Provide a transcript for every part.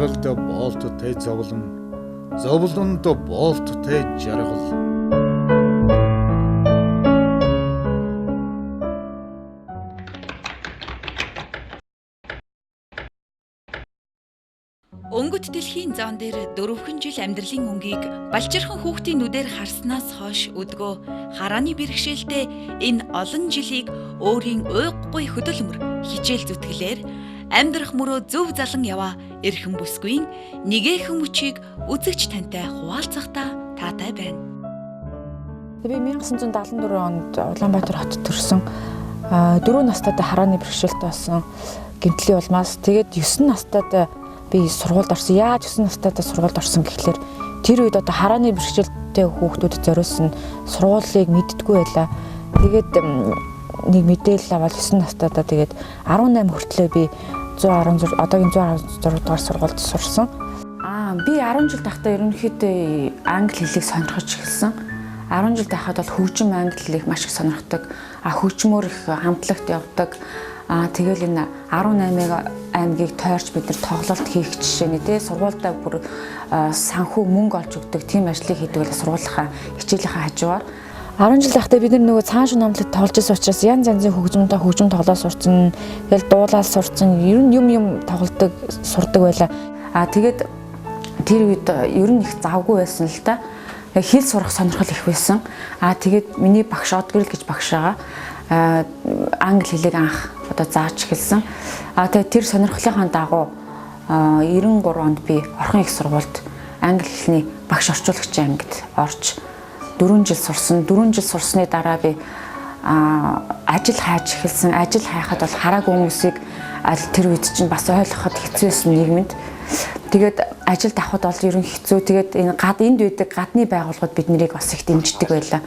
жаргалд боолттой зовлон, зовлонд боолттой жаргал. Өнгөт дэлхийн зоон дээр 4 жил амьдралын өнгийг балчирхан хүүхдийн нүдээр харснаас хойш өдгөө харааны бэрхшээлтэй энэ олон жилийг өөрийн уйггүй хөдөлмөр хичээл зүтгэлээр амьдрах мөрөө зөв залан яваа эрхэм бүсгүйн нэгээхэн мөчийг үзэгч тантай хуваалцахдаа таатай байна. Би 1974 онд Улаанбаатар хотод төрсөн. 4 настайдаа харааны бэрхшээлтэй болсон. Гэмтлийн улмаас тэгээд 9 настайдаа би сургуульд орсон. Яаж 9 настайдаа сургуульд орсон гэхлээр тэр үед одоо харааны бэрхшээлтэй хүүхдүүдэд зориулсан сургуулийг мэддэггүй байлаа. Тэгээд нэг мэдээлэл аваад 9 настайдаа тэгээд 18 хүртлээр би 116 одоогийн 116 дугаар сургуульд сурсан. Би 10 жил тахтаа ерөнхийдөө англи хэлийг сонирхож эхэлсэн. 10 жил тахад бол хөгжим англи хэлийг маш их сонирхдаг. Хөгжмөөр их хамтлагт явдаг. Тэгэл энэ 18 аймгийг тойрч бид нар тоглолт хийх жишээний сургуультай бүр санхүү мөнгө олж өгдөг тийм ажлыг хийдэг л сургуулийнхаа хичээлийнхаа хажуугаар 10 жил тахтаа бид нар нөгөө цааш намлалд тоглож байсан учраас янз янзын хөгжим тоглоо сурцсан, тэгэл дуулаад сурцсан, ер нь юм тоглодог, сурдаг байлаа. Тэгээд тэр үед ер нь их завгүй байсан л та. Хэл сурах сонирхол их байсан. Тэгээд миний багш Одгэрэл гэж багш байгаа. Англи хэлийг анх одоо зааж эхэлсэн. Тэгээд тэр сонирхлынхаа дагуу 93 онд би орхон их сургуульд англи хэлний багш орчуулагчийн ангид орж 4 жил сурсан. 4 жил сурсны дараа би ажил хайж эхэлсэн. Ажил хайхад бол хараагүй хүмүүсийг тэр үед чинь бас ойлгоход хэцүү байсан нийгэмд. Тэгээд ажилд авахд бол ерөн хэцүү. Тэгээд энэ энд үйдэг гадны байгууллагууд бид нарыг бас их дэмждэг байлаа.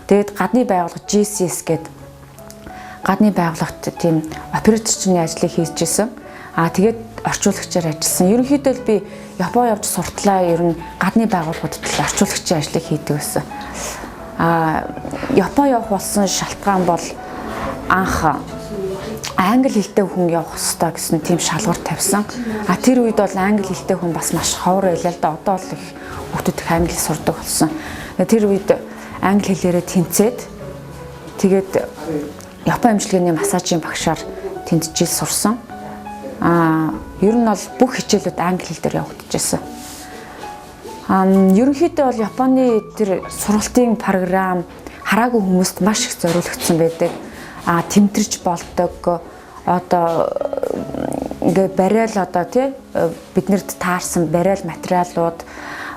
Тэгээд гадны байгууллага GCS гэдэг гадны байгууллагт тийм операторчны ажлыг хийж ирсэн. Тэгээд орчуулагчаар ажилласан. Ерөнхийдөө би Япон явж суртлаа. Ер нь гадны байгууллагуудад л орчуулагчийн ажлыг хийдэг байсан. Япон явах болсон шалтгаан бол анх англи хэлтэй хүн явах ёстой гэсэн тийм шалгуур тавьсан. Тэр үед бол англи хэлтэй хүн бас маш ховор байлаа л да. Одоо л их хүүхдүүд их англи сурдаг болсон. Тэр үед англи хэлээрээ тэнцээд тэгээд Япон эмчилгээний массажийн багшаар тэнд жил сурсан. Ер нь бол бүх хичээлүүд англи хэл дээр явагдчихсан. Ерөнхийдөө бол Японы тэр сургалтын програм хараагүй хүмүүст маш их зориулагдсан байдаг. Тэмтэрч болдог. Одоо ингээ барайл одоо биднэрт таарсан барайл материалууд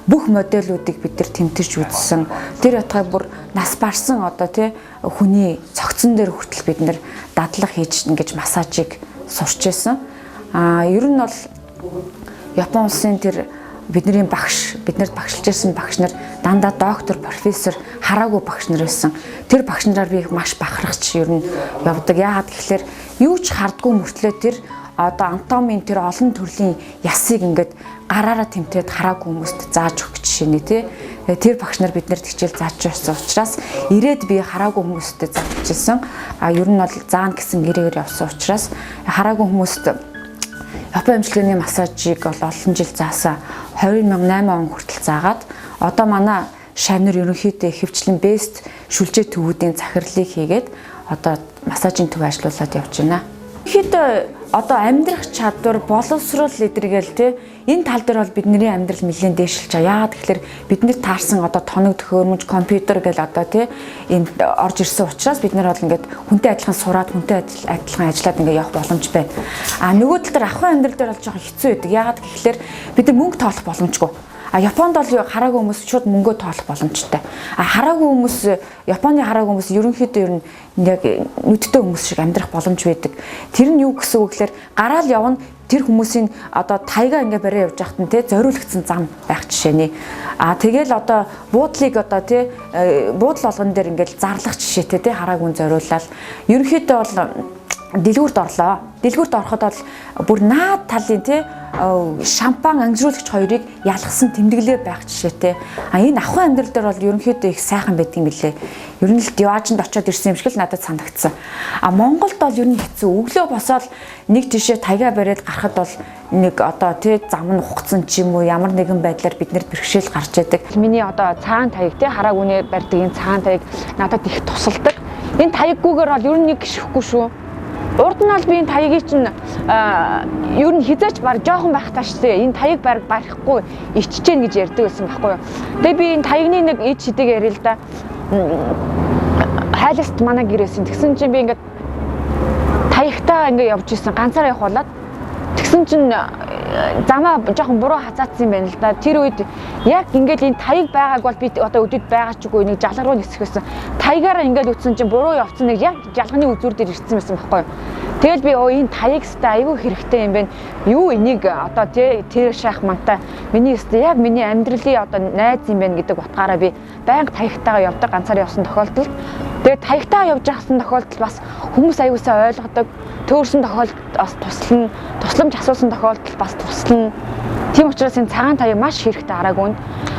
бүх модельүүдийг бид нар тэмтэрч үзсэн. Тэр ятгай бүр нас барсан одоо хүний цогцон дээр хүртэл бид нар дадлаг хийж ингэж массажийг сурч байсан. Ер нь бол Япон улсын тэр бидний багш, биднэрт багшилж ирсэн багш нар дандаа доктор, профессор, хараагүй багш нар байсан. Тэр багш нараар би маш бахархаж ер нь явдаг. Яагаад гэвэл юу ч хардггүй мөртлөө тэр одоо анатомийн тэр олон төрлийн ясыг ингээд гараараа тэмтээд хараагүй хүмүүст зааж өгөх жишээний тэр багш нар биднэрт хичээл зааж өгсөн учраас ирээд би хараагүй хүмүүстэй зааж ирсэн. Ер нь бол заана гэсэн гэрээр явсан учраас хараагүй хүмүүст Япон эмчилгээний массажийг бол олон жил заасан. 2008 он хүртэл заагаад одоо манай шавнар ерөнхийдөө ихэвчлэн бест шүлжээ төвүүдийн захирлыг хийгээд одоо массажийн төв ажиллуулад явж байна. Ихэвчлэн одоо амьдрах чадвар, боловсрол эдэргээл энэ тал дээр бол бидний амьдрал нэлээд дээшилж байгаа. Яагаад гэхээр бидний таарсан одоо тоног төхөөрөмж, компьютер гэл одоо энд орж ирсэн учраас бид нар бол ингээд хүнтэй адилхан сураад, хүнтэй адилхан ажиллаад ингээд явах боломж байна. Нөгөө тал дээр ахуйн амьдрал дээр бол жоохон хэцүү байдаг. Яагаад гэхээр бид нар мөнгө тоолох боломжгүй. Японд бол хараагүй хүмүүс шууд мөнгөө тоолох боломжтой. Хараагүй хүмүүс, Японы хараагүй хүмүүс ерөнхийдөө ер нь яг нүдтэй хүмүүс шиг амьдрах боломж байдаг. Тэр нь юу гэсэн үг гэхээр гараал явна тэр хүмүүсийн одоо тайга ингээ барай явж байхад нь зориулагдсан зам байх жишээний. Тэгэл одоо буудлыг одоо буудал олгон дээр ингээл зарлах жишээтэй хараагүй зориулаад ерөнхийдөө бол дэлгүүрт орлоо. Дэлгүүрт ороход бол бүр наад талын тий шампан ангижруулагч хоёрыг ялгсан тэмдэглээ байх жишээтэй. Энэ ахуй амьдрал дээр бол ерөнхийдөө их сайхан байдаг юм билээ. Ер нь л диваажинд очиод ирсэн юм шиг л надад санагдсан. Монголд бол ер нь хэцүү. Өглөө босоод нэг тишээ таяга бариад гарахад бол нэг одоо тий зам нь ухцсан ч юм уу ямар нэгэн байдлаар биднэрт бэрхшээл гарч идэг. Миний одоо цагаан таяг тий харааг үнэ барьдаг энэ цагаан таяг надад их тусалдаг. Энэ таяггүйгээр бол ер нь нэг гიშхгүй шүү. Урд нь бол би энэ таягийг чинь ер нь хизээч баг жоохон байхтаа шээ энэ таяг барихгүй иччихээн гэж ярьдаг байсан байхгүй юу. Тэгээ би энэ таягны нэг ид шидэг ярил л да. Хайласт манай гэрээсэн. Тэгсэн чинь би ингээд таягтаа ингээд явж исэн ганцаараа явах болоод тэгсэн чинь замаа жоохон буруу хазаацсан юм байна л да. Тэр үед яг ингээд энэ таяг байгааг бол би одоо өдөд байгаа ч үгүй нэг жалгар руу нисэх байсан. Таягаараа ингээд үтсэн чинь буруу явцсан нэг яг жалганы үзүүр дээр ирсэн байсан байхгүй юу. Тэгэл би энэ таягстай айгүй хэрэгтэй юм байна. Юу энийг одоо тэр шах мантай миний өстө яг миний амьдралын одоо найз юм байна гэдэг утгаараа би байнга таягтайгаа явдаг ганцаар явсан тохиолдолд тэгээд таягтайгаа явж байхсан тохиолдолд бас хүмүүс аюусаа ойлгодог төөрсөн тохиолдолд бас тусламж асуусан тохиолдолд бас туслана. Тийм учраас энэ цагаан таяг маш хэрэгтэй араг үнд.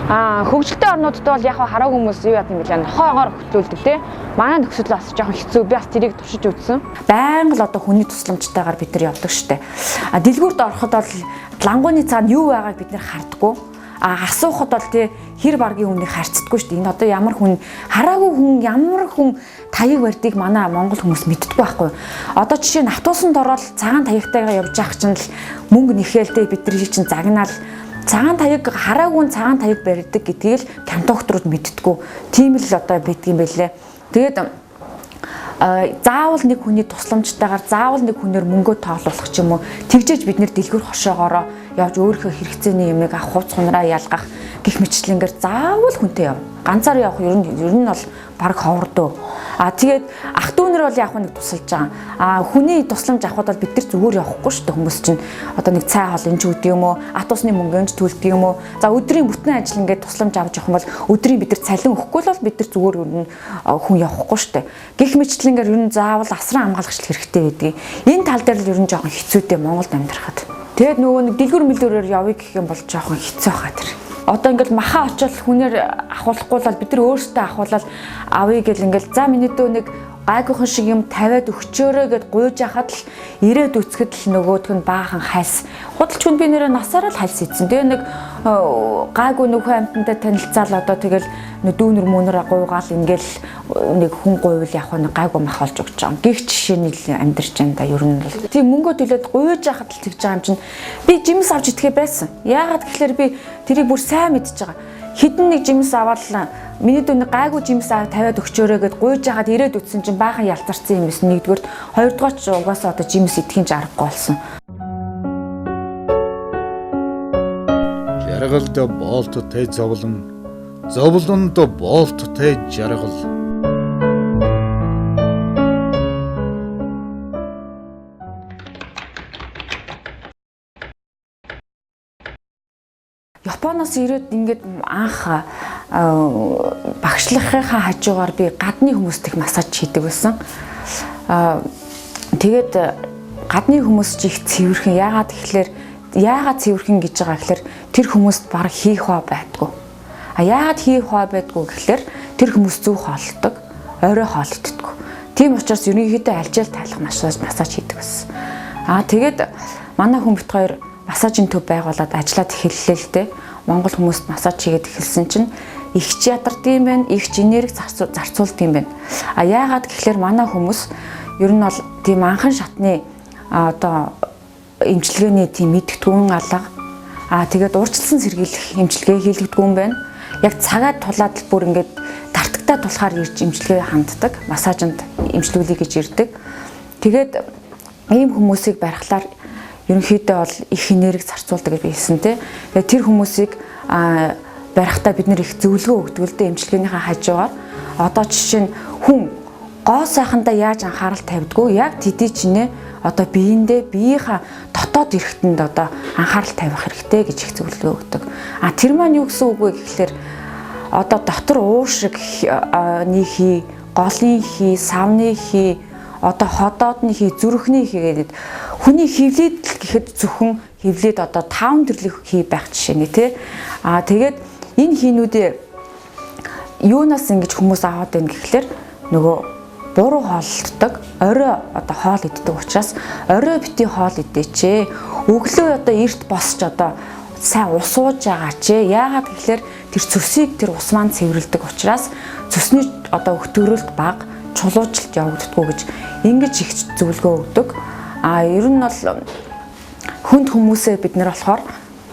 Хөгжилтэй орнуудад бол яг хараа хүмүүс юу яд юм бэ? Нохоогоор хөтлүүлдэг тий. Манай нөхцөл бас жоохон хэцүү. Би бас тэрийг туршиж үзсэн. Байнга л одоо хүний тусламжтайгаар бид нар явдаг штэ. Дэлгүүрт ороход бол лангууны цаана юу байгааг бид нар хардггүй. Асуухад бол тий хэр баргийн хүнийг харьцдаггүй шүү дээ. Энэ одоо ямар хүн хараагүй хүн ямар хүн таяг барьдыг манай монгол хүмүүс мэддэггүй байхгүй. Одоо жишээ нь автобусанд ороод цагаан таягтайгаа явж явах чинь л мөнгө нэхээлтэй бид нар чинь загнаал цагаан таяг хараагүй цагаан таяг барьдаг гэдгийг л контакторууд мэддэггүй. Тийм л одоо байдгийм байлээ. Тэгээд заавал нэг хүний тусламжтайгаар заавал нэг хүнээр мөнгөө тоолуулах ч юм уу тэгжээж бид нэр дэлгүүр хошоогоороо явж өөрийнхөө хэрэгцээний юмыг авах хувц хунраа ялгах гих мэтлэнгээр заавал хүнтэй яв. Ганцаар явах ер нь бол баг ховордөө. Тэгээд ах дүүнэр бол яг нэг тусалж байгаа. Хүний тусламж авахд бол бид нар зүгээр явахгүй шүү дээ. Хүмүүс чинь одоо нэг цай хоол энэ ч үгүй юм уу? Атусны мөнгө энэ ч төлдөг юм уу? За өдрийн бүтэн ажил ингээд тусламж авч явах юм бол өдрийн бид нар цалин өгөхгүй л бол бид нар зүгээр хүн явахгүй шүү дээ. Гэх мэтлэнгээр ер нь заавал асран хамгаалагчл хэрэгтэй байдгийг. Энэ тал дээр л ер нь жоохон хэцүүтэй Монголд амьдрахад. Тэгээд нөгөө нэг дэлгүр мэлүүрээр явъя гэх юм бол жоохон хэцүү хаа тэр. Одоо ингээл маха очоод хүнээр ахуулахгүй бол бид нар өөрсдөө ахуулаад авъя гэл ингээл за миний дөө нэг гайгүйхан шиг юм тавиад өгчөөрэй гэд гуйж яхад л ирээд үцгэд л нөгөөдг нь баахан хальс. Худалч хүн би нэрээ насаараа л хальс ийдсэн. Тэгээ нэг гайгүй нөхөө амтантай танилцаал одоо тэгэл дүүнэр мөнөр гуйгаал ингээл нэг хүн гуйвал яг нэг гайгүй мах олж өгч байгаа. Гих жишээний амьдарч байна да ер нь бол. Тийм мөнгө төлөөд гуйж яхад л тэгж байгаа юм чинь би жимс авч идэхэ байсан. Яагаад гэхээр би тэрийг бүр сайн мэдж байгаа. Хідэн нэг жимс аваад миний дүү нэг гайгүй жимс тавиад өгчөөрэй гэд гуйж яхад ирээд үтсэн чинь баахан ялтарсан юм байсан. Нэгдүгээр хоёрдугаар ч угаасаа одоо жимс идэхин ч аргагүй болсон. Жаргалд боолттой зовлонд боолттой жаргал. Японоос ирээд ингээд анх багшлахынхаа хажуугаар би гадны хүмүүст их массаж хийдэг байсан. Тэгээд гадны хүмүүс ч их цэвэрхэн яагаад цэвэрхэн гэж байгаа гэхээр тэр хүмүүст баг хийх хоо байдгүй. Яагаад хийх хоо байдгүй гэхээр тэр хүмүүс зөв хоолдог, орой хоолддоггүй. Тийм учраас ерөнхийдөө альжаал тайлах массаж хийдэг байсан. Тэгээд манай хүн бит хоёр массажийн төв байгуулад ажиллаад эхэллээ л дээ. Монгол хүмүүст массаж хийгээд эхэлсэн чинь их ч ядардаг юм байна, их ч энерги зарцуулдаг юм байна. Яагаад гэхээр манай хүмүүс ер нь бол тийм анхан шатны одоо эмчилгээний тийм мэдгэтгүүн алга тэгээд уурчилсан сэргийлэх эмчилгээ хийлгдэггүй юм байна. Яг цагаад тулаад л бүр ингээд тартагтаа тулахаар ирж эмчилгээ ханддаг, массажинд эмчилгүүлээ гэж ирдэг. Тэгээд ийм хүмүүсийг барихлаар ерөнхийдөө бол их энерги зарцуулдаг гэж би хэлсэн те. Тэгээд тэр хүмүүсийг барихтаа бид нэр их зөвлөгөө өгдөг л дээ эмчилгээнийхээ хажуугаар. Одоо жишээ нь хүн гоо сайхандаа яаж анхаарал тавьдгүй яг тэдий чинээ одоо биеийнхаа дотоод эрэхтэнд одоо анхаарал тавих хэрэгтэй гэж их зөвлөгөө өгдөг. Тэр маань юу гэсэн үг вэ гэхэлэр одоо дотор уушиг нийхий, голын хий, савны хий одоо ходоодны хий, зүрхний хий гэдэг хүний хөвлөд гэхэд зөвхөн хөвлөд одоо 5 төрлийн хий байх жишээ нэ тий. Тэгээд энэ хийнүүдээ юунаас ингэж хүмүүс аваад байна гэхэлэр нөгөө буруу хооллолтдог, орой одоо хоол иддэг учраас орой бити хоол идээч. Өглөө одоо эрт босч одоо сайн ус ууж байгаач. Яагаад гэхэлэр тэр цөсийг тэр ус маань цэвэрлдэг учраас цөсний одоо өгтгөрөлт бага, чулуужилт явагддаггүй гэж ингэж их зөвлөгөө өгдөг. Ер нь бол хүнд хүмүүсээ бид нэр болохоор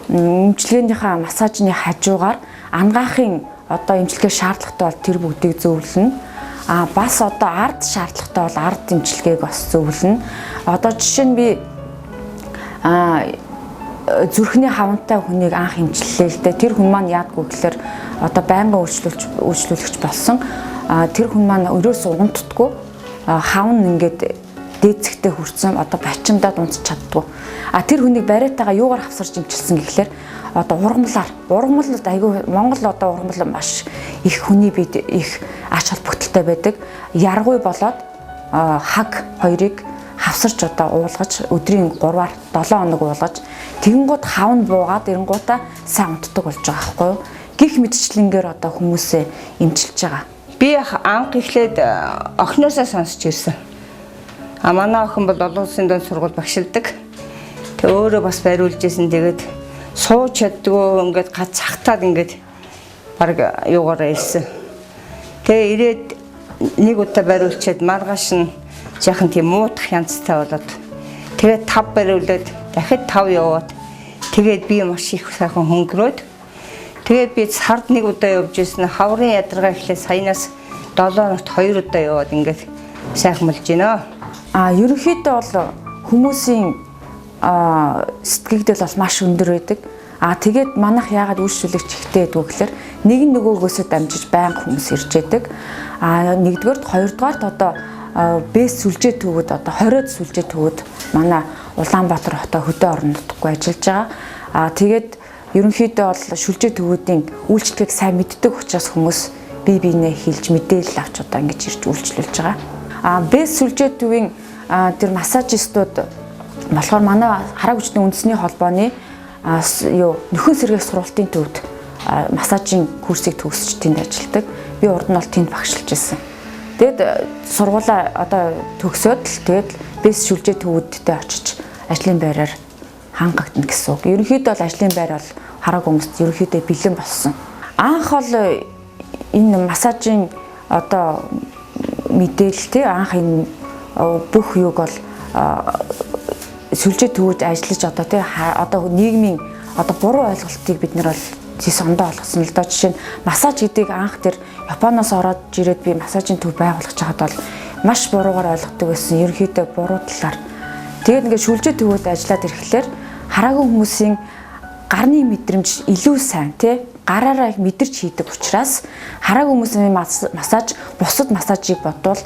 эмчилгээнийхээ массажны хажуугаар ангаахын одоо эмчилгээ шаардлагатай бол тэр бүгдийг зөвлөнө. Бас одоо ард шаардлагатай бол ард эмчилгээг бас зөвлөнө. Одоо жишээ нь би зүрхний хавантай хүнийг анх эмчиллээ л дээ. Тэр хүн маань яадгүй гэхээр одоо байнгын үйлчлүүлэгч болсон. Тэр хүн маань өрөөс унтдаггүй. Хавн ингээд дээцэгтэй хүрсэн одоо бачимдаад унтч чаддгүй. Тэр хүнийг бариатайгаа юугаар хавсарч эмчилсэн гэхлээр одоо ургамал айгүй Монгол одоо ургамал маш их хүний бид их ач холбогдолтой байдаг. Яргүй болоод хаг хоёрыг хавсарч одоо уулгаж өдрийн 3-аар 7 хоног уулгаж тэгэнгүүт хавн буугаад эренгуудаа сайн унтдаг болж байгаа байхгүй юу? Гих мэдчлэнгээр одоо хүмүүсээ эмчилж байгаа. Би анх эхлээд охиноосоо сонсч ирсэн. Манай охин бол олон улсын дэд сургууль багшилдаг. Тэг өөрөө бас бариулж исэн. Тэгээд сууж чаддгүй ингээд гац цахтаад ингээд баг юугаараа ирсэн. Тэгээ ирээд нэг удаа бариулчаад маргааш нь яахан тийм муудах янзтай болоод тэгээд 5 бариулаад дахиад 5 яваад тэгээд би маш их сайхан хөнгөрөөд тэгээд би сард нэг удаа явж ирсэн. Хаврын ядаргаа эхлээд саянаас 7 хоногт 2 удаа яваад ингээд сайхан болж байна. Ерөнхийдөө бол хүмүүсийн сэтгэгдэл бол маш өндөр байдаг. Тэгээд манайх яагаад үйлчлүүлэгч ихтэй байдгүй гэхээр нэг нөгөөгөөсөө дамжиж байнга хүмүүс ирж байдаг. Нэгдүгээрт, хоёрдугаарт одоо бэс сүлжээ төвөд одоо 20-од сүлжээ төвөд манай Улаанбаатар хотоо хөдөө орон нутаггүй ажиллаж байгаа. Тэгээд ерөнхийдөө бол сүлжээ төвүүдийн үйлчлэгийг сайн мэддэг учраас хүмүүс бие биенээ хилж мэдээлэл авч одоо ингэж ирж үйлчлүүлж байгаа. Бэс сүлжээ төвийн тэр массажистууд болохоор манай хараа хүчний үндэсний холбооны нөхөн сэргээх сургалтын төвд массажийн курсыг төгсөж тэнд ажилладаг. Би урд нь бол тэнд багшилж ирсэн. Тэгэд сургуулаа одоо төгсөөд л тэгээд бэс сүлжээ төвүүдтэй очиж ажлын байраар хангагдана гэсэн үг. Ерөнхийдөө бол ажлын байр бол хараа хүмүүст ерөнхийдөө бэлэн болсон. Анх бол энэ массажийн одоо мэдээлэлтэй анх энэ бүх юг бол сүлжээ төвөд ажиллаж одоо нийгмийн одоо буруу ойлголтыг бид нар бол сондоо олгосон л доо. Жишээ нь массаж гэдэг анх тэр Японоос ороод ирээд би массажийн төв байгуулах чахад бол маш буруугаар ойлгодог байсан. Ерөнхийдөө буруу талаар. Тэгээд ингээд сүлжээ төвөд ажиллаад ирэхлээр хараагүй хүмүүсийн гарны мэдрэмж илүү сайн тий гараараа мэдэрч хийдэг учраас хараагүй хүмүүсийн массаж бусад массажийг бодвол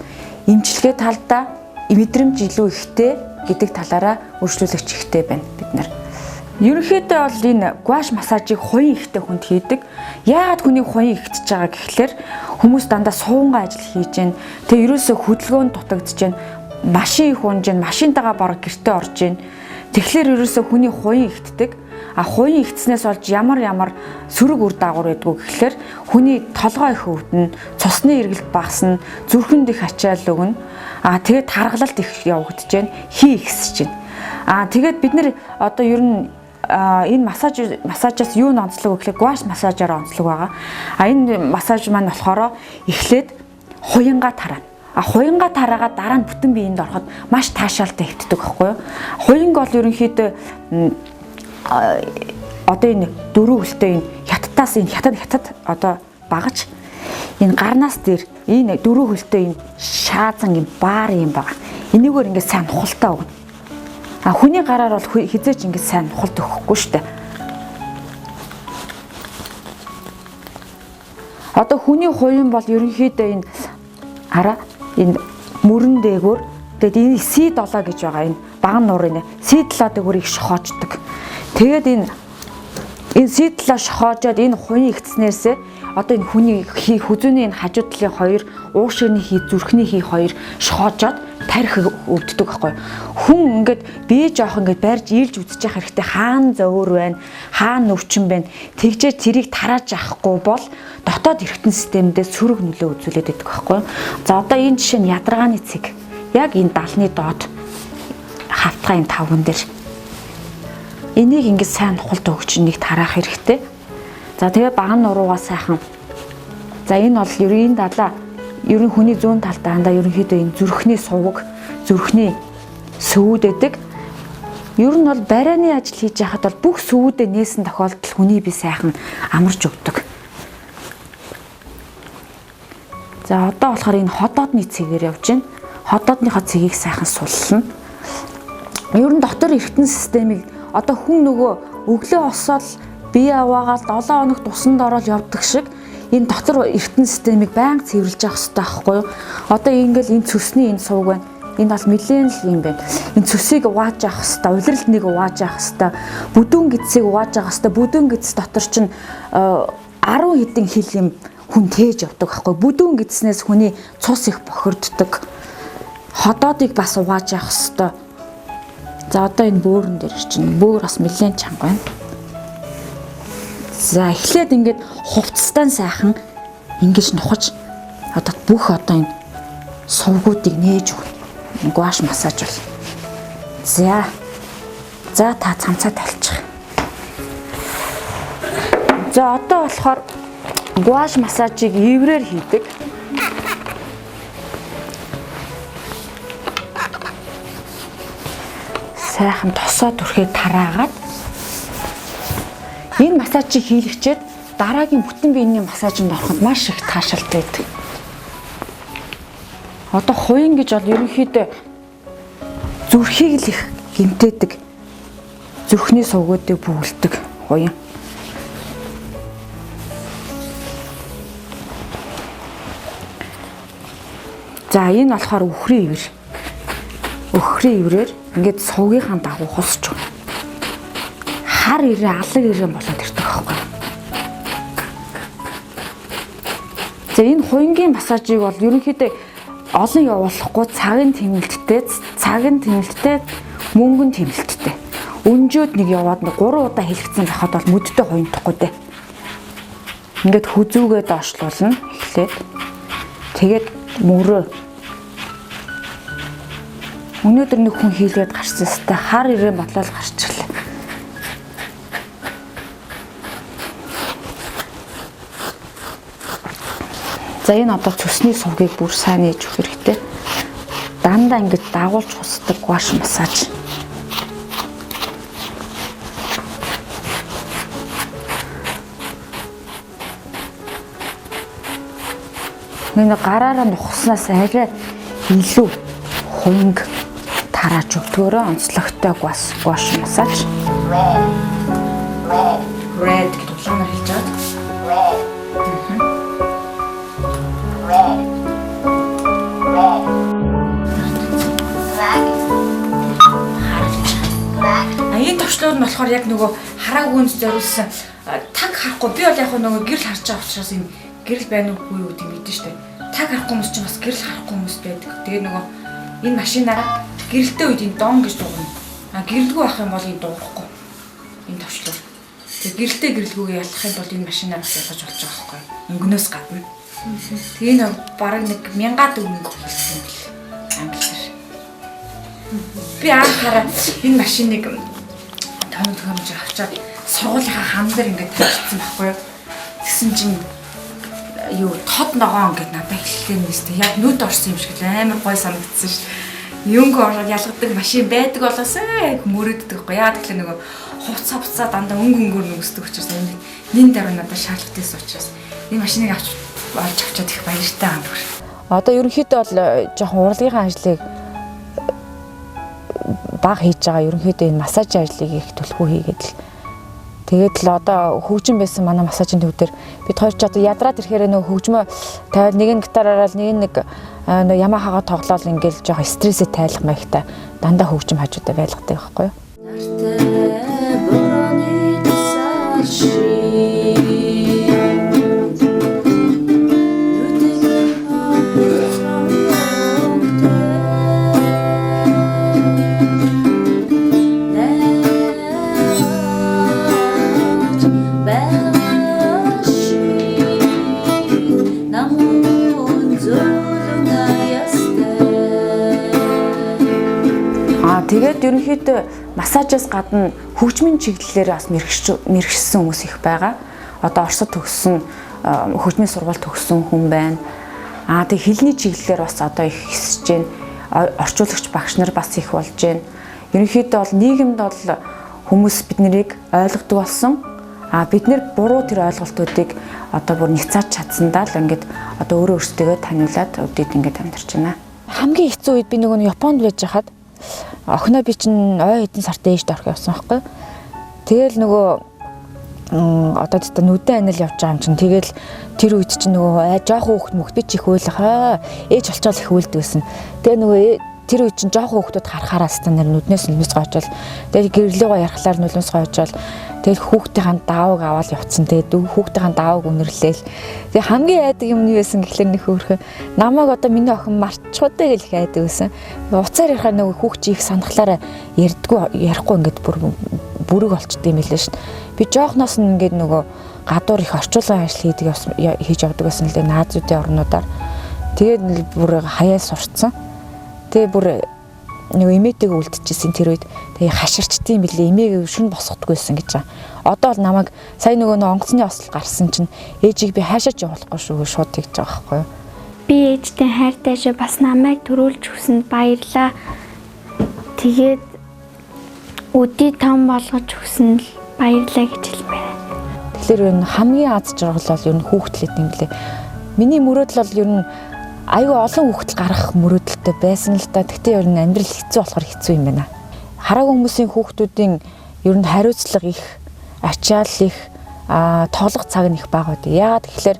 эмчилгээ талдаа мэдрэмж илүү ихтэй гэдэг талаараа үйлчлүүлэгч ихтэй байна бид нар. Ерөнхийдөө бол энэ гуаш массажийг хуян ихтэй хүнд хийдэг. Яагаад хүний хуян ихтэж байгаа гэхлээр хүмүүс дандаа суунгаа ажил хийж гэн. Тэгээ ерөөсөө хөдөлгөөнд дутагдж гэн. Машин их унж гэн, машинтайгаа бараг гэртээ орж гэн. Тэгэхээр ерөөсөө хүний хуян ихтдэг. Хуян ихтснээс болж ямар сөрөг үр дагавар байдгүй гэхлээр хүний толгой их өвдөн, цусны эргэлт багасна, зүрхэнд их ачаал өгнө. Тэгээд харгалалт их явагдаж байна. Хий ихсэж байна. Тэгээд бид нэр одоо ер нь энэ массажаас юу н онцлог гэхлээр гуаш массажаар онцлог байгаа. Энэ массаж маань болохоор эхлээд хуянгаа тараана. Хуянгаа тараагаад дараа нь бүтэн биеинд ороход маш таашаалтай хэвтдэг байхгүй юу? Хуянг бол ерөнхийдөө одоо энэ дөрөв хөлтэй энэ хятадаас энэ хятад одоо багаж энэ гарнаас дээр энэ дөрөв хөлтэй энэ шаазан юм баар юм байгаа. Энийгээр ингээд сайн нухалтай өгнө. Хүний гараар бол хизээч ингээд сайн нухалт өгөхгүй штэ. Одоо хүний хуян бол ерөнхийдөө энэ энэ мөрөн дээгүүр тэгээд энэ C7 гэж байгаа энэ баган нуурын C7 дээгүүр их шохоочдөг. Тэгээд энэ C7 шохоожоод энэ хуян ихтснээсээ одоо энэ хүний хүзүүний энэ хажуу талын хоёр уушигны хий зүрхний хий хоёр шохоожоод тарих өвддөг байхгүй. Хүн ингээд бие жоох ингээд барьж ийлж үзэж явах хэрэгтэй хаана зөөр байна, хаана өвчин байна. Тэгжээ тэрийг тарааж авахгүй бол дотоод эргэтэн системдээ сөрөг нөлөө үзүүлээд байдаг байхгүй. За одоо энэ жишээ нь ядаргааны цэг. Яг энэ далны доод хавтгай энэ тавган дээр. Энийг ингээд сайн нухалд өгч нэг тараах хэрэгтэй. За тэгээ баган нуруугаа сайхан. За энэ бол ерөн далаа ерөн хүний зүүн талд андаа ерөнхийдөө энэ зүрхний сувг, зүрхний сөвүүд байдаг. Ер нь бол барианы ажил хийж яхад бол бүх сөвүүдэд нээсэн тохиолдолд хүний бие сайхан амарч өгдөг. За одоо болохоор энэ ходоодны цэгээр явж байна. Ходоодныхоо цэгийг сайхан суллана. Ер нь дотор эргэтэн системийг одоо хүн нөгөө өглөө осоод бие аваагаад 7 хоног тусанд ороод явдаг шиг энэ дотор эргэтэн системийг байнга цэвэрлж явах хэрэгтэй байхгүй юу? Одоо ингээл энэ цөсний энэ сувг байна. Энэ бол нэлээд л юм байна. Энэ цөсийг угааж авах хэрэгтэй, улирлныг угааж авах хэрэгтэй, бүдүүн гидсийг угааж авах хэрэгтэй. Бүдүүн гидс дотор чинь 10 хэдэн хил юм хүн тээж явдаг байхгүй юу? Бүдүүн гидснээс хүний цус их бохирддог. Ходоодыг бас угааж авах хэрэгтэй. За одоо энэ бөөрөн дээр чинь бөөр бас нэлээд чанга байна. За эхлээд ингээд хувцастан сайхан ингэж нухаж одоо бүх одоо энэ сувгуудыг нээж өгнө. Гуаш массаж бол. За та цамцаа талчих. За одоо болохоор гуаш массажийг иврээр хийдэг. Сайхан тосоо түрхээ тараагаад энэ массажийг хийлгчээд дараагийн бүтэн биений массажинд ороход маш их таашаалтай байдаг. Одоо хуян гэж бол ерөнхийдөө зүрхийг л их гэмтээдэг. Зүрхний сувгуудыг бүгэлдэг хуян. За энэ болохоор үхрийн ивэр. Үхрийн иврээр ингээд сувгийнхаа дагуу хусч өгнө. Хар ирээ алаг ирээ болоод ирдэг байхгүй. За энэ хуянгийн массажийг бол ерөнхийдөө олон явуулахгүй цагийн тэмнэлттэй, мөнгөн тэмнэлттэй. Өнжөөд нэг яваад 3 удаа хэлгэцэн байхад бол мүдтэй хуйндахгүй дээ. Ингээд хүзүүгээ доошлуулна эхлээд. Тэгээд мөрөө. Өнөөдөр нэг хүн хийлгээд гарсан өстэй хар ирээ бодлол гарчихлаа. За энэ одоо цөсний сувгийг бүр сайн нээж өгөх хэрэгтэй. Дандаа ингэж дагуулж хусдаг гуаш массаж. Энэ гараараа нухснаас арай илүү хуянг тарааж өгдгөөрөө онцлогтой гуаш массаж. Red гэдэг утгаар хэлж байгаа. Энэ төвчлөр нь болохоор яг нөгөө харааг гүнз зориулсан таг харахгүй би бол яг нөгөө гэрэл харж байгаа учраас энэ гэрэл байна уугүй юу гэдэг мэдэн штэ. Таг харахгүй хүмүүс чинь бас гэрэл харахгүй хүмүүс байдаг. Тэгээ нөгөө энэ машинаараа гэрэлтэй үед энэ дон гэж дуугна. Гэрэлгүй байх юм бол энэ дуухгүй. Энэ төвчлөр. Тэгээ гэрэлтэй гэрэлгүйгээ ялах юм бол энэ машинаар бас ялгаж болж байгаа байхгүй. Өнгнөөс гадна. Тэгээ нэг бараг нэг 1000 төгрөг хэлсэн бэл. Англиар. Би анхаараа энэ машиныг томж авчаад сургуулийнхаа хам дээр ингээд тавьчихсан байхгүй юу. Тэгсэн чинь юу тод ногоон ингээд надад хэллээ нэстэй. Яг нүд орсон юм шиг амар гой санагдсан шүү дээ. Юунг ороод ялгадаг машин байдаг болоосаа мөрөддөг байхгүй. Яа тэгэхээр нөгөө хувцаа дандаа өнгөнгөөр нүгсдэг учраас нин дараа надад шаардлагатайс учраас энэ машиныг авч авчаад их баяртай юм байна. Одоо ерөнхийдөө бол жоохон урлагийн ажлыг баг хийж байгаа. Ерөнхийдөө энэ массаж ажлыг их төлхөө хийгээд л тэгээд л одоо хөгжим байсан манай массажийн төв дээр бид хоёр ч одоо ядраад ирэхээр нөгөө хөгжмөө тавиал нэг нь гитараараа нэг Ямахагаа тоглоал ингээл жоохон стрессээ тайлах маягтай дандаа хөгжим хажуудаа байлгадаг байхгүй юу? ерөнхийдөө массажаас гадна хөгжмийн чиглэлээр бас мэрэгчсэн хүмүүс их байгаа. Одоо Оросд төгссөн хөгжмийн сургууль төгссөн хүн байна. Тэг хэлний чиглэлээр бас одоо их өсөж байна. Орчуулагч багш нар бас их болж байна. Ерөнхийдөө бол нийгэмд бол хүмүүс бид нарыг ойлгодог болсон. Бид нэр буруу тэр ойлголтуудыг одоо бүр няцааж чадсандаа л ингээд одоо өөрөө өөрсдөө таниулаад өдөрт ингээд амьдарч байна. Хамгийн хэцүү үед би нөгөө Японд байж хахад охиноо би чинь ой хэдэн сард ээжд орох явсан байхгүй. Тэгэл нөгөө одоо тэ нүдэн анил явж байгаа юм чинь тэгэл тэр үед чинь нөгөө жоохон хүүхэд мөхт би ч их ойлгохоо ээж олцоол их үйлдэгсэн. Тэгээ нөгөө тэр үед чинь жоохон хүүхдүүд харахаараа станаар нүднээс нэмс гоочвол тэгээ гэрлээгөө ярахлаар нүлмс гоочвол тэгээ хүүхдийн даавыг аваад явцсан. Тэгээ хүүхдийн даавыг үнэрлээл. Тэгээ хамгийн айдаг юм нь байсан гэхлээр нөх өөрхөн намайг одоо миний охин марчхуудаа гэх айдаг байсан. Уцаар ярихаар нөгөө хүүхд их санахлаараа ярихгүй ингээд бүрэг болчтой юм хэлээ шин. Би жоохноос нь ингээд нөгөө гадуур их орчуулгын ажил хийж явдаг байсан л дээ наазуудын орнуудаар. Тэгээд бүр хаяа сурцсан. Тэгээ бүр нэг эмээтэйг үлдчихсэн тэр үед тэгээ хаширчдсан билээ эмээг шүн босгодгүйсэн гэж байгаа. Одоо бол намайг сая нөгөө онгоцны осол гарсан чинь ээжийг би хаашаач явуулахгүй шүү шууд тэгж байгаа байхгүй юу. Би ээжтэй хайртай шүү бас намайг төрүүлж өгсөнд баярлаа. Тэгээд өдий том болгож өгсөнд баярлаа гэж хэлмээр. Тэгэхээр энэ хамгийн аз жаргал бол ер нь хүүхдлээд юм лээ. Миний мөрөөдөл бол ер нь аюу олон хүүхдэл гаргах мөрөөдөлтэй байсан л та. Гэхдээ ер нь амьдрал хэцүү болохоор хэцүү юм байна. Хараагүй хүмүүсийн хүүхдүүдийн ер нь хариуцлага их, ачаал их, тоглох цаг нь их бага байдаг. Яагаад тэгэхээр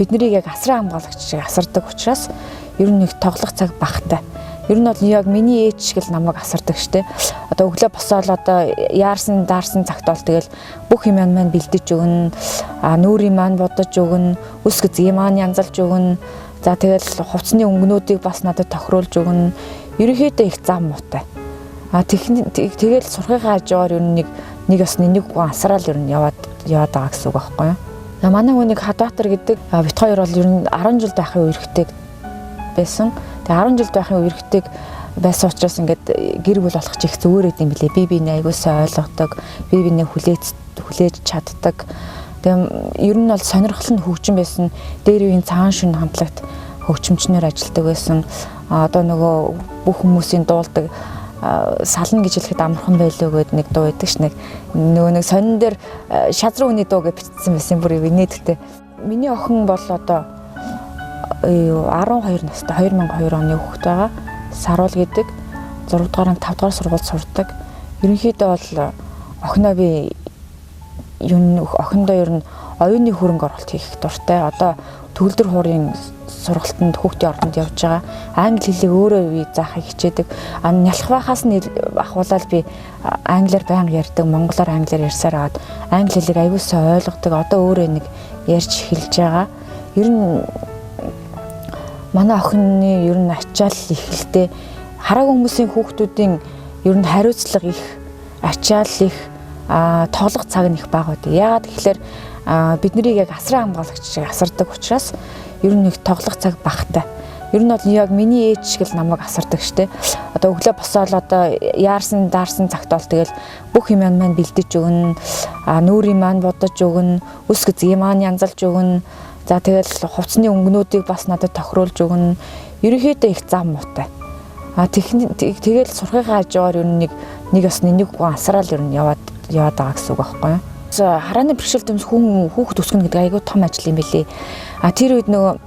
бид нарыг яг асран хамгаалагч шиг асардаг учраас ер нь их тоглох цаг багтай. Ер нь бол яг миний ээж шиг л намайг асардаг штэ. Одоо өглөө босоод одоо яарсан даарсан цагт бол тэгэл бүх юм маань бэлдэж өгнө. Нүүрийн маань бодож өгнө. Үс гизээ маань янзалж өгнө. За тэгэл хувцсны өнгөнүүдийг бас надад тохируулж өгнө. Ерөнхийдөө их зам муутай. Тэгэл сурхийнхаа хажуугаар ер нь нэг осны нэг гоо асраал ер нь яваад байгаа гэсэн үг байхгүй юу? Манай хүнийг Хадбаатар гэдэг бит хоёр бол ер нь 10 жил байхын үерхтэй байсан. Тэгээ 10 жил байхын үерхтэй байсан учраас ингээд гэр бүл болох ч их зүгээр байд юм билээ. Би биний аягуулсаа ойлгодог, би биний хүлээж чаддаг. Тэгээ ер нь бол сонирхол нь хөгжин байсан. Дээр үеийн цагаан шүн хамтлагт хөгжимчнөр ажилладаг байсан. Одоо нөгөө бүх хүмүүсийн дуулдаг сална гэж хэлэхэд амархан байлоо гэд нэг дуу байдаг ш. Нөгөө нэг сонин дээр шазруу үний дуу гэж бичсэн байсан бүр инээдтэй. Миний охин бол одоо 12 настай 2002 оны хүүхэд байгаа. Саруул гэдэг 6 дугаар анги 5 дугаар сургуульд сурдаг. Ерөнхийдөө бол охиноо би охиндоо ер нь оюуны хөрөнгө оруулалт хийх дуртай. Одоо төгөлдөр хуурын сургалтанд хүүхдийн ордонд явж байгаа. Англи хэлийг өөрөө би заахыг хичээдэг. Нялх байхаас нь ахуулаад би англиар байнга ярьдаг, монголоор англиар ярьсаар аваад англи хэлийг аягуулсаа ойлгодог. Одоо өөрөө нэг ярьж эхэлж байгаа. Ер нь манай охины ер нь ачаал ихэлтэй. Хараагүй хүмүүсийн хүүхдүүдийн ер нь хариуцлага их, ачаал их, тоглох цаг нь их бага байдаг. Яагаад тэгэхээр бид нарыг яг асран хамгаалагч шиг асардаг учраас ер нь их тоглох цаг багтай. Ер нь бол яг миний ээж шиг л намайг асардаг штэ. Одоо өглөө босоод одоо яарсан даарсан цагт бол тэгэл бүх юм маань бэлдэж өгнө. Нүүрийн маань бодож өгнө. Үс гизээ маань янзалж өгнө. За тэгэл хувцсны өнгөнүүдийг бас надад тохируулж өгнө. Ерөнхийдөө их зам муутай. Тэгэл сурхийнхаа хажуугаар ер нь нэг осны нэг гоо асраал ер нь яваад байгаа гэсэн үг байхгүй юу? Харааны бэрхшээл төмс хүүхэд өсгөнө гэдэг айгүй том ажил юм билээ. Тэр үед нөгөө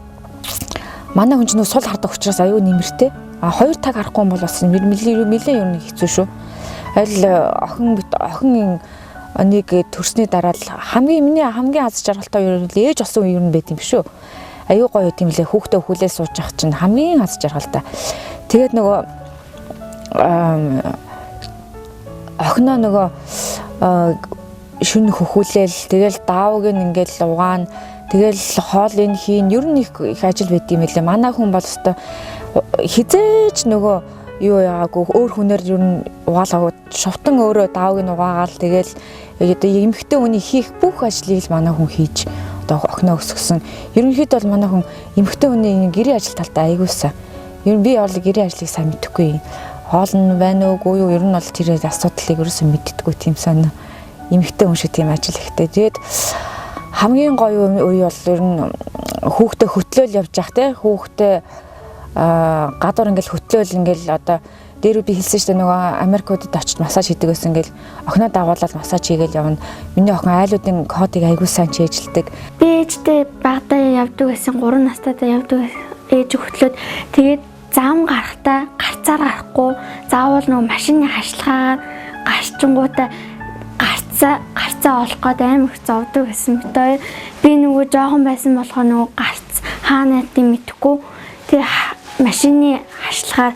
манай хүн чинь сул хардаг учраас аюу нэмэртэй. Хоёр таг харахгүй бол бас нэлээд ер нь хэцүү шүү. Аль охин нэг төрсний дараа л миний хамгийн аз жаргалтай ер нь ээж болсон үе ер нь байт юм шүү. Аюу гоё юм лээ хүүхдээ хүлээ сууж явах чинь хамгийн аз жаргалтай. Тэгээд нөгөө охиноо нөгөө шүн хөхүүлээл тэгэл даавыг ингээл угаана тэгэл хоолыг хийн ер нь их ажил байд юм лээ. Манай хүн бол өстой хизээч нөгөө юу яагаагүй өөр хүнээр ер нь угаалаагүй шовтон өөрөө даавыг угаагаал тэгэл одоо эмэгтэй хүний хийх бүх ажлыг л манай хүн хийж одоо охиноо өсгсөн. Ерөнхийдөө бол манай хүн эмэгтэй хүний гэрийн ажил талдаа аягуулсан. Ер нь би бол гэрийн ажлыг сайн мэдэхгүй. хоол нь байна уугүй юу, ер нь бол тэр асуудлыг ерөөсөө мэддэггүй тийм сонь эмэгтэй хүн шиг тийм ажил ихтэй. Тэгээд хамгийн гоё үе бол ер нь хүүхдээ хөтлөөл явж явах те, хүүхдээ гадуур ингээл хөтлөөл ингээл одоо дээр би хэлсэн шүү дээ, нөгөө Америкуудад очиж массаж хийдэг байсан, ингээл охиноо дагуулаад массаж хийгээл явна. Миний охин айлуудын кодыг аягүй сайн чийжилдэг. Би ээжтэй багтаа явдаг байсан, 3 настайдаа явдаг ээж хөтлөөд тэгээд зам гарахтаа гарцаар гарахгүй заавал нөгөө машины хашлагаар гарчингуудаа гарцаа олох гээд амар их зовдөг байсан мэт. Би нөгөө жоохон байсан болохоор нөгөө гарц хаана гэдэг мэдэхгүй. Тэгээ машины хашлагаар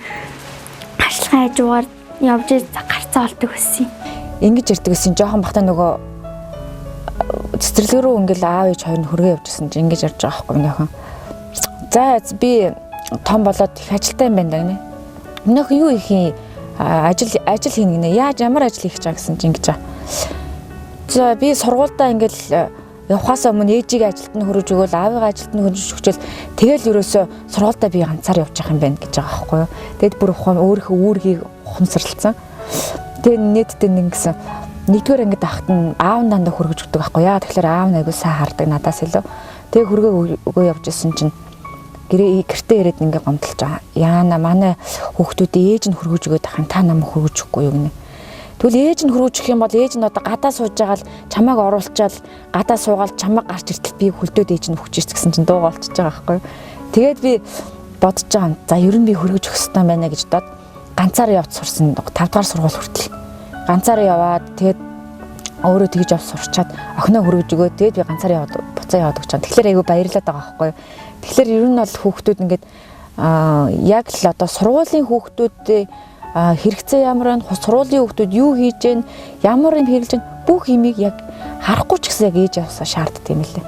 хажуугаар явж гарцаа олдог байсан. Ингэж ирдэг гэсэн жоохон бахта нөгөө цэцэрлэг рүү ингээл аав ээж хоёр нь хөргөө явжсэн чинь ингэж ярьж байгаа байхгүй минийхэн. За би том болоод их ажилтай юм байна гэнэ. Минийхэн юу их юм ажил хийнэ гинэ. Яаж ямар ажил хийх гэж байгаа гэсэн чинь ингэж байгаа. За би сургуультай ингээл явахаас өмнө ээжийг ажилд нь хөрөж өгөөл, аавыг ажилд нь хөрөж өгчөөл тэгэл ерөөсөө сургуультай би ганцаар явж явах юм байна гэж байгаа байхгүй юу. Тэгэд бүр өөрийнхөө үүргийг ухамсарлцсан. Тэгээд нийтдээ ингэсэн нэгдүгээр ангид ахт нь аав дандаа хөргөж өгдөг байхгүй яа. Тэгэхээр аав нь айгуу сайн хардаг надаас илүү. Тэгээ хөргөө өгөө явж исэн чинь гэртээ ирээд ингээ гомдолж байгаа. Яана манай хүүхдүүдээ ээж нь хөргөж өгөөд ахын та намайг хөргөж өгөхгүй юу гэнэ. Тэгвэл ээж нь хөргөж өгөх юм бол ээж нь одоо гадаа сууж байгаа л чамайг оруулчаал гадаа суугаал чамайг гарч иртэл би хөлдөөд ээж нь өгчээч гэсэн чинь дууга болчихж байгаа байхгүй юу. Тэгээд би бодож байгаа. За ер нь би хөргөж өгөх хэрэгтэй байна гэж бодоод ганцаараа явж сурсан 5 дахь сургууль хүртэл. Ганцаараа яваад тэгээд өөрөө тэгж явж сурчаад охиноо хөргөж өгөөд тэгээд би ганцаараа яваад буцаа яваад өгч байгаа. Тэгэхээр айгүй баярлаад байгаа байхгүй юу. Тэгэхээр ер нь бол хүүхдүүд ингээд яг л одоо сургуулийн хүүхдүүдтэй хэрэгцээ ямар вэ? Сургуулийн хүүхдүүд юу хийж гэн, ямар юм хэрэглэж гэн бүх юмыг яг харахгүй ч гэсэн яг ээж авсаа шаарддаг юм лээ.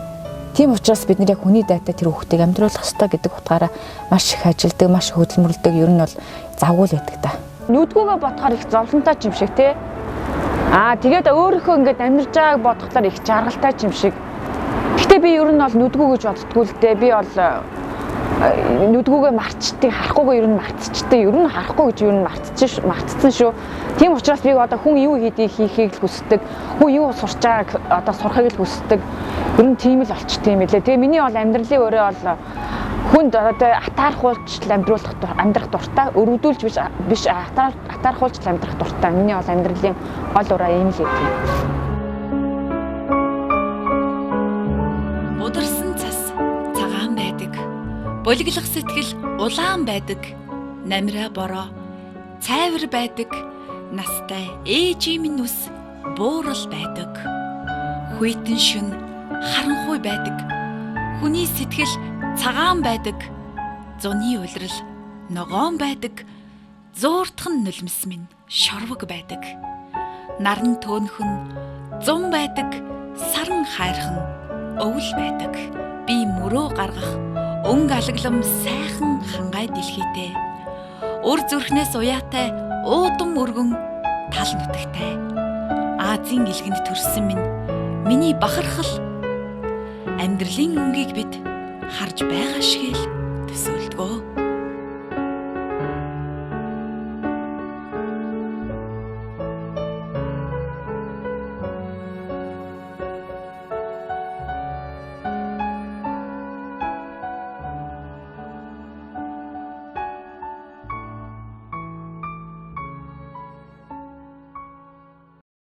Тийм учраас бид нэр яг хүний дайтай тэр хүүхдийг амьдруулах ёстой гэдэг утгаараа маш их ажилдаг, маш хөдөлмөрлөдөг. Ер нь бол завгүй л байдаг та. Нүдгүүгээ бодохоор их зовлонтой юм шиг тий. Тэгээд өөрийнхөө ингээд амьдарч байгааг бодохоор их жаргалтай юм шиг. Гэхдээ би ер нь бол нүдгүү гэж боддггүй л дээ. Би бол нүдгүүгээ марцчихдээ харахгүйгээ ер нь марцчихдээ ер нь харахгүй гэж ер нь марцсан шүү. Тийм учраас би одоо хүн юу хийхийг л хүсдэг, хүн юу сурч байгааг одоо сурахыг л хүсдэг. Ер нь тийм л болчтой юм лээ. Тэгээ миний бол амьдралын өөрөө бол хүнд одоо атаархуулж амьдрах дуртай, өргөдүүлж биш атаархуулж амьдрах дуртай. Миний бол амьдралын гол ураа ийм л гэдэг. Ударсан цас цагаан байдаг. Булиглах сэтгэл улаан байдаг. Намира бороо цайвар байдаг. Настай ээжийн минь ус буурал байдаг. Хүйтэн шүн харанхуй байдаг. Хүний сэтгэл цагаан байдаг. Зуны улирал ногоон байдаг. Зууртхан нулимс минь шорвог байдаг. Наран төөнхөн зун байдаг. Саран хайрхан өвөл байдаг. Би мөрөө гаргах өнгө алаглам сайхан хангай дэлхийтэй. Өр зүрхнээс уяатай уудан өргөн тал нутагтай. Азийн илгэнд төрсөн минь миний бахархал амьдралын өнгийг бид харж байгаа шиг л төсөөлдгөө.